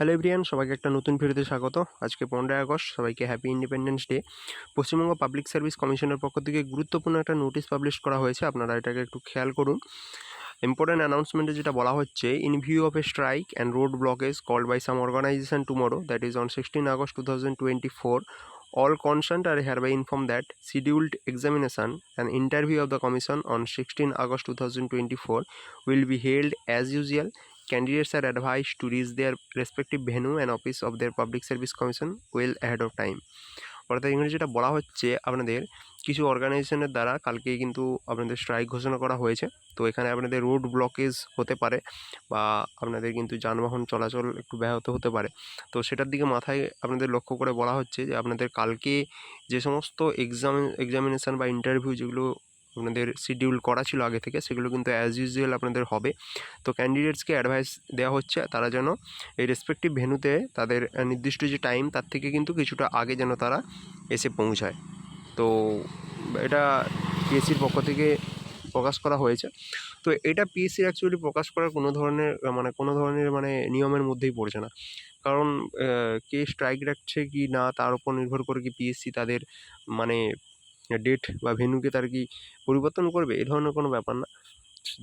Hello everyone, সবাইকে একটা নতুন ভিডিওতে স্বাগত। আজকে 15ই আগস্ট, সবাইকে happy independence day. Paschimbanga public service কমিশনের পক্ষ থেকে গুরুত্বপূর্ণ একটা নোটিশ পাবলিশ করা হয়েছে, আপনারা এটাকে একটু খেয়াল করুন। ইম্পর্টেন্ট অ্যানাউন্সমেন্টে যেটা বলা হচ্ছে, in view of a strike and road blockage called by some organization tomorrow, that is on 16 August 2024, all concerned are hereby informed that scheduled examination and interview of the commission on 16 August 2024 will be held as usual. Candidates are advised to reach their respective venue and office of their public service commission well ahead of time. অর্থাৎ ইংরেজি যেটা বলা হচ্ছে, আপনাদের কিছু অর্গানাইজেশনের দ্বারা কালকেই কিন্তু আপনাদের স্ট্রাইক ঘোষণা করা হয়েছে। তো এখানে আপনাদের রোড ব্লকেজ হতে পারে বা আপনাদের কিন্তু যানবাহন চলাচল একটু ব্যাহত হতে পারে। তো সেটার দিকে মাথায় আপনাদের লক্ষ্য করে বলা হচ্ছে যে আপনাদের কালকে যে সমস্ত এক্সামিনেশান বা ইন্টারভিউ যেগুলো আপনাদের শিডিউল করা ছিল আগে থেকে, সেগুলো কিন্তু অ্যাজ ইউজুয়াল আপনাদের হবে। তো ক্যান্ডিডেটসকে অ্যাডভাইস দেওয়া হচ্ছে তারা যেন এই রেসপেক্টিভ ভেন্যুতে তাদের নির্দিষ্ট যে টাইম তার থেকে কিন্তু কিছুটা আগে যেন তারা এসে পৌঁছায়। তো এটা পিএসসির পক্ষ থেকে প্রকাশ করা হয়েছে। তো এটা পিএসসির অ্যাকচুয়ালি প্রকাশ করার কোনো ধরনের নিয়মের মধ্যেই পড়ছে না। কারণ কে স্ট্রাইক রাখছে কি না তার উপর নির্ভর করে কি পিএসসি তাদের মানে ডেট বা ভেন্যুকে তার কি পরিবর্তন করবে? এ ধরনের কোনো ব্যাপার না।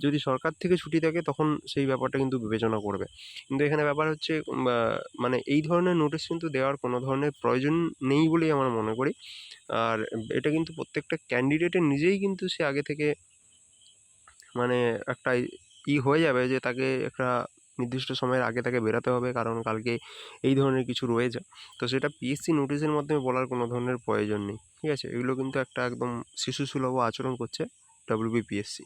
যদি সরকার থেকে ছুটি থাকে তখন সেই ব্যাপারটা কিন্তু বিবেচনা করবে। কিন্তু এখানে ব্যাপার হচ্ছে এই ধরনের নোটিশ কিন্তু দেওয়ার কোনো ধরনের প্রয়োজন নেই বলেই আমরা মনে করি। আর এটা কিন্তু প্রত্যেকটা ক্যান্ডিডেটের নিজেই কিন্তু সে আগে থেকে মানে একটা হয়ে যাবে যে তাকে একটা নির্দিষ্ট সময়ের আগে তাকে বেরাতে হবে, কারণ কালকে এই ধরনের কিছু রয়েছে। তো সেটা পিএসসি নোটিশের মাধ্যমে বলার কোনো ধরনের প্রয়োজন নেই, ঠিক আছে? এগুলো কিন্তু একটা একদম শিশুসুলভ আচরণ করছে ডব্লিউবিপিএসসি।